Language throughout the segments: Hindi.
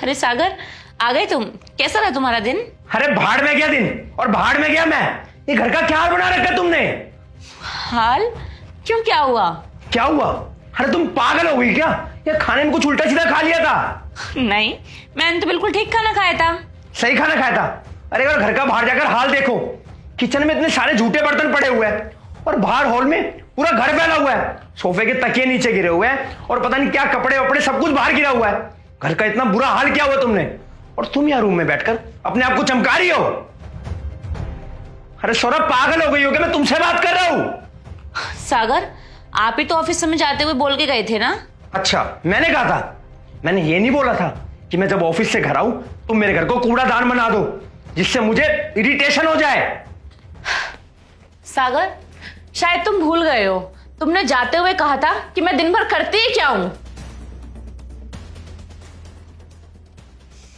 अरे सागर, आ गए तुम? कैसा रहा तुम्हारा दिन? अरे भाड़ में गया दिन और भाड़ में गया मैं। ये घर का क्या हाल बना रखा तुमने? हाल? क्यों, क्या हुआ? क्या हुआ? अरे तुम पागल हो गई क्या? या खाने में कुछ उल्टा सीधा खा लिया था? नहीं, मैंने तो बिल्कुल ठीक खाना खाया था। सही खाना खाया था? अरे अगर घर का बाहर जाकर हाल देखो, किचन में इतने सारे झूठे बर्तन पड़े हुए हैं और बाहर हॉल में पूरा घर फैला हुआ है। सोफे के तकिए नीचे गिरे हुए हैं और पता नहीं क्या कपड़े वपड़े सब कुछ बाहर गिरा हुआ है। घर का इतना बुरा हाल क्या हुआ तुमने? और तुम यहाँ रूम में बैठकर अपने आप को चमका रही हो। अरे सौरभ, पागल हो गई हो क्या? मैं तुमसे बात कर रहा हूं। सागर, आप ही तो ऑफिस में जाते हुए बोल के गए थे ना? अच्छा, मैंने कहा था? मैंने ये नहीं बोला था कि मैं जब ऑफिस से घर आऊं तुम मेरे घर को कूड़ादान बना दो जिससे मुझे इरिटेशन हो जाए। सागर, शायद तुम भूल गए हो, तुमने जाते हुए कहा था कि मैं दिन भर करती ही क्या हूं।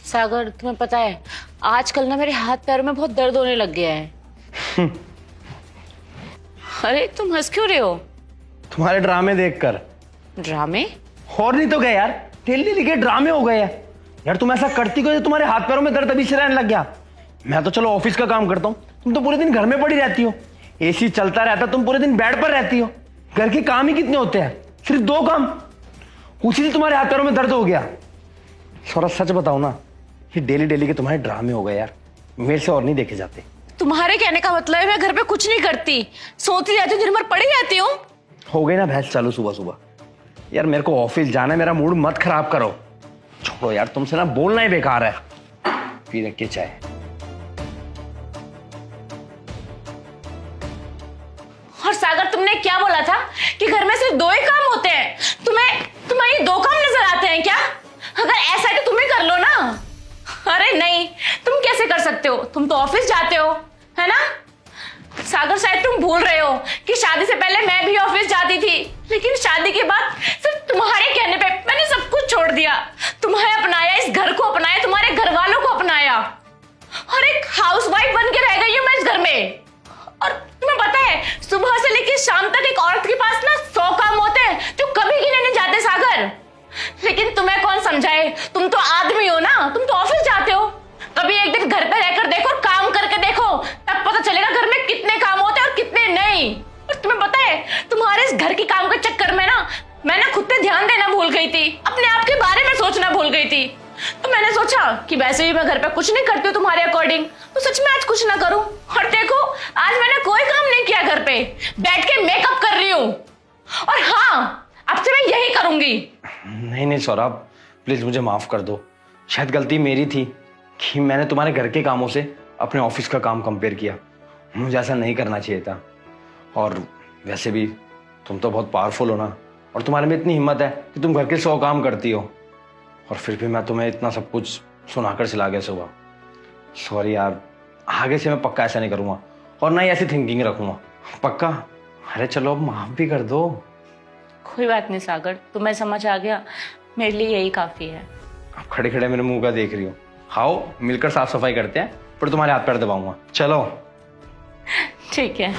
सागर, तुम्हें पता है आजकल ना मेरे हाथ पैरों में बहुत दर्द होने लग गया है। अरे तुम हंस क्यों रहे हो? तुम्हारे ड्रामे देखकर। ड्रामे? और नहीं तो क्या यार, डेली डेली के ड्रामे हो गए यार। तुम ऐसा करती क्यों? तुम्हारे हाथ पैरों में दर्द अभी से रहने लग गया। मैं तो चलो ऑफिस का काम करता हूँ, तुम तो पूरे दिन घर में पड़ी रहती हो। एसी चलता रहता, तुम पूरे दिन बेड पर रहती हो। घर के काम ही कितने होते हैं? सिर्फ 2 काम। उसी से तुम्हारे हाथ पैरों में दर्द हो गया। सौरभ, सच बताओ ना, ये डेली डेली के तुम्हारे ड्रामे हो गए यार, मेरे से और नहीं देखे जाते। तुम्हारे कहने का मतलब है मैं घर पे कुछ नहीं करती, सोती रहती हूँ, दिन भर पड़ी रहती हूँ? हो गई ना भैंस चालू सुबह सुबह। यार मेरे को ऑफिस जाना है, मेरा मूड मत खराब करो। छोड़ो यार, तुमसे ना बोलना ही बेकार है। पी रखिए चाय। और सागर, तुमने क्या बोला था कि घर में सिर्फ 2 ही काम होते हैं? तुम्हें ये 2 काम नजर आते हैं क्या? अगर ऐसा है तो तुम ही कर लो ना। अरे नहीं, तुम कैसे कर सकते हो? तुम तो ऑफिस जाते हो, है ना? सागर, शायद तुम भूल रहे हो कि शादी से पहले मैं भी ऑफिस जाती थी, लेकिन शादी के बाद सिर्फ तुम्हारे कहने पे मैंने सब कुछ छोड़ दिया। तुम्हें अपनाया, इस घर को अपनाया, तुम्हारे घर वालों को अपनाया और एक हाउसवाइफ बन के रह गई हूं मैं इस घर में। और तुम्हें पता है, सुबह से लेकर शाम तक एक औरत के पास ना 100 काम होते हैं जो कभी गिने नहीं जाते सागर। लेकिन तुम्हें कौन समझाए, तुम तो आदमी हो ना, तुम तो ऑफिस जाते हो। कभी एक दिन घर पे रहकर देखो, काम करके देखो, तब पता चलेगा घर में कितने काम होते हैं और कितने नहीं। और तुम्हें पता है, तुम्हारे इस घर के काम के चक्कर में ना मैं ना खुद पे ध्यान देना भूल गई थी, अपने आप के बारे में सोचना भूल गई थी। तो मैंने सोचा कि वैसे भी मैं घर पे कुछ नहीं करती हूँ तुम्हारे अकॉर्डिंग, तो सच में आज कुछ ना करूं। और देखो, आज मैंने कोई काम नहीं किया, घर पे बैठ के मेकअप कर रही हूँ। और हाँ, अब से मैं यही करूंगी। नहीं नहीं सौरभ, प्लीज मुझे माफ कर दो। शायद गलती मेरी थी कि मैंने तुम्हारे घर के कामों से अपने ऑफिस का काम कंपेयर किया। मुझे ऐसा नहीं करना चाहिए था। और वैसे भी तुम तो बहुत पावरफुल हो ना, और तुम्हारे में इतनी हिम्मत है कि तुम घर के 100 काम करती हो, और फिर भी मैं तुम्हें इतना सब कुछ सुनाकर चला गया सुबह। सॉरी यार, आगे से मैं पक्का ऐसा नहीं करूँगा और ना ही ऐसी थिंकिंग रखूँगा, पक्का। अरे चलो अब माफ भी कर दो। कोई बात नहीं सागर, तुम्हें समझ आ गया, मेरे लिए यही काफी है। आप खड़े खड़े मेरे मुंह का देख रही हो। आओ मिलकर साफ सफाई करते हैं, फिर तुम्हारे हाथ पैर दबाऊंगा। चलो ठीक है।